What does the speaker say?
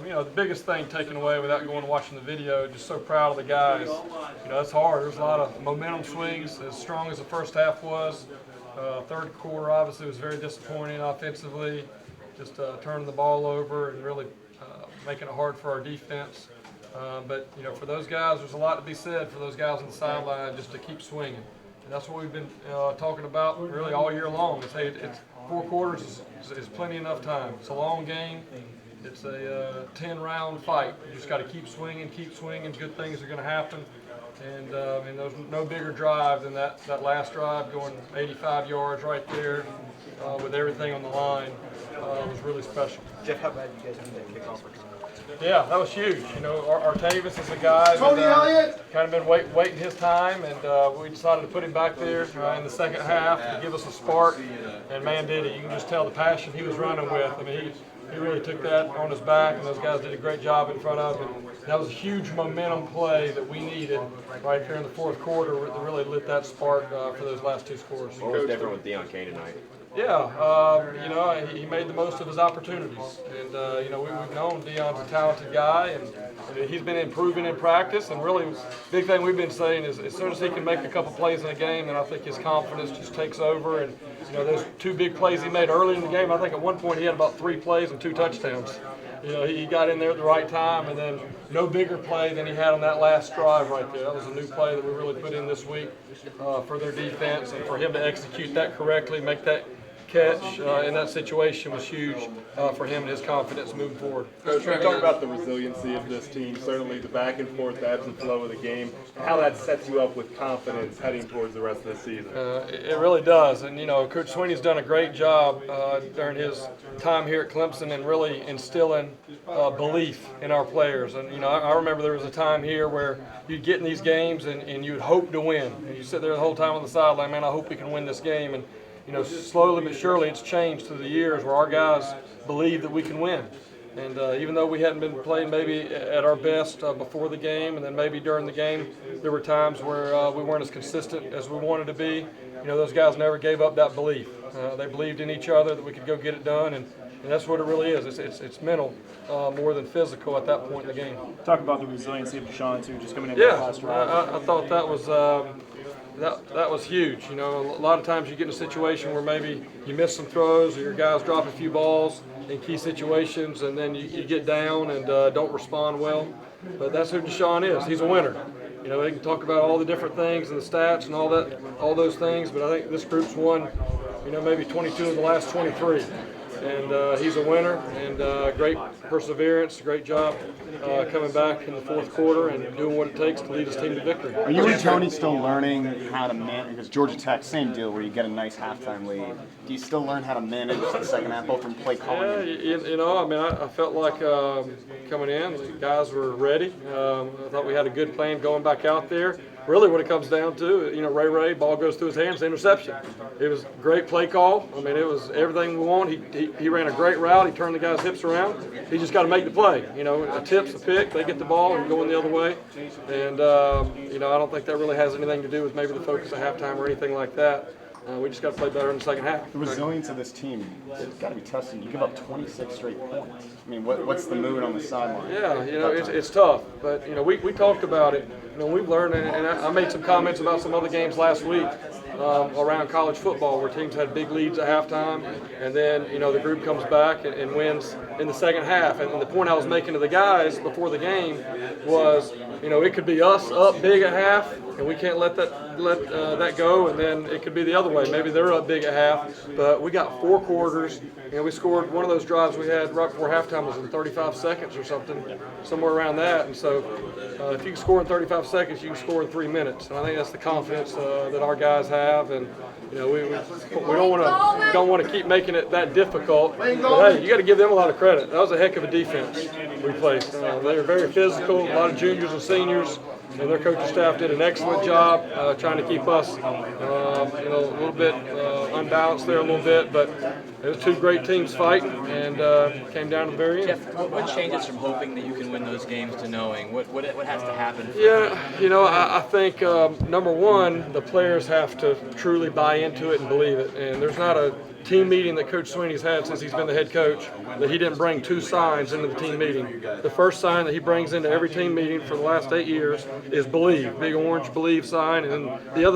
The biggest thing taken away without going and watching the video, just so proud of the guys. It's hard. There's a lot of momentum swings, as strong as the first half was. Third quarter obviously was very disappointing offensively, just turning the ball over and really making it hard for our defense. But for those guys, there's a lot to be said for those guys on the sideline just to keep swinging. And that's what we've been talking about really all year long. It's 4 quarters is plenty enough time. It's a long game. It's a 10-round fight. You just got to keep swinging. Good things are going to happen. And there's no bigger drive than that last drive, going 85 yards right there with everything on the line. Was really special. Jeff, how bad you guys need that kickoff return? Yeah, that was huge. Artavis is a guy that kind of been waiting his time, and we decided to put him back there in the second half to give us a spark. And man, did he! You can just tell the passion he was running with. I mean, he really took that on his back, and those guys did a great job in front of him. That was a huge momentum play that we needed right there in the fourth quarter that really lit that spark for those last 2 scores. What was different with Deion Kane tonight? Yeah, he made the most of his opportunities. And, we've known Deion's a talented guy, and he's been improving in practice. And really, big thing we've been saying is as soon as he can make a couple plays in a game, then I think his confidence just takes over. And, those 2 big plays he made early in the game, I think at one point he had about 3 plays and 2 touchdowns. He got in there at the right time, and then no bigger play than he had on that last drive right there. That was a new play that we really put in this week for their defense, and for him to execute that correctly, make that catch in that situation was huge for him and his confidence moving forward. Coach, talk about the resiliency of this team, certainly the back and forth ebbs and flow of the game, how that sets you up with confidence heading towards the rest of the season. It really does, and Coach Sweeney's done a great job during his time here at Clemson and really instilling belief in our players. And I remember there was a time here where you'd get in these games and you'd hope to win, and you sit there the whole time on the sideline, man, I hope we can win this game. And slowly but surely it's changed through the years where our guys believe that we can win. And even though we hadn't been playing maybe at our best before the game, and then maybe during the game, there were times where we weren't as consistent as we wanted to be. Those guys never gave up that belief. They believed in each other that we could go get it done, and that's what it really is. It's mental more than physical at that point in the game. Talk about the resiliency of Deshaun, too, just coming in the last drive. I thought that was that was huge. A lot of times you get in a situation where maybe you miss some throws or your guys drop a few balls in key situations, and then you get down and don't respond well. But that's who Deshaun is. He's a winner. He can talk about all the different things and the stats and all those things, but I think this group's won, maybe 22 of the last 23. And he's a winner, and great perseverance, great job coming back in the fourth quarter and doing what it takes to lead his team to victory. Are you and Tony still learning how to manage? Because Georgia Tech, same deal, where you get a nice halftime lead. Do you still learn how to manage the second half, both from play calling? Yeah, I felt like coming in, the guys were ready. I thought we had a good plan going back out there. Really what it comes down to, Ray, ball goes through his hands, interception. It was great play call. I mean, it was everything we want. He ran a great route. He turned the guy's hips around. He just got to make the play. A tip's a pick. They get the ball and going the other way. And, I don't think that really has anything to do with maybe the focus at halftime or anything like that. We just got to play better in the second half. The resilience of this team, it's got to be testing. You give up 26 straight points. I mean, what's the mood on the sideline? Yeah, it's tough. But, we talked about it. We've learned, and I made some comments about some other games last week around college football where teams had big leads at halftime, and then, the group comes back and wins in the second half. And the point I was making to the guys before the game was, it could be us up big at half, and we can't let that go, and then it could be the other way. Maybe they're up big at half, but we got 4 quarters, and we scored one of those drives we had right before halftime was in 35 seconds or something, somewhere around that. And so if you can score in 35 seconds, you can score in 3 minutes. And I think that's the confidence that our guys have. And we don't want to keep making it that difficult. But hey, you got to give them a lot of credit. That was a heck of a defense we played. They were very physical. A lot of juniors and seniors. And their coaching staff did an excellent job trying to keep us, a little bit unbalanced there a little bit. But it was 2 great teams fighting, and came down to the very end. Jeff, what changes from hoping that you can win those games to knowing what has to happen? Yeah, I think number one, the players have to truly buy into it and believe it. And there's not a team meeting that Coach Sweeney's had since he's been the head coach, that he didn't bring 2 signs into the team meeting. The first sign that he brings into every team meeting for the last 8 years is Believe, big orange Believe sign, and the other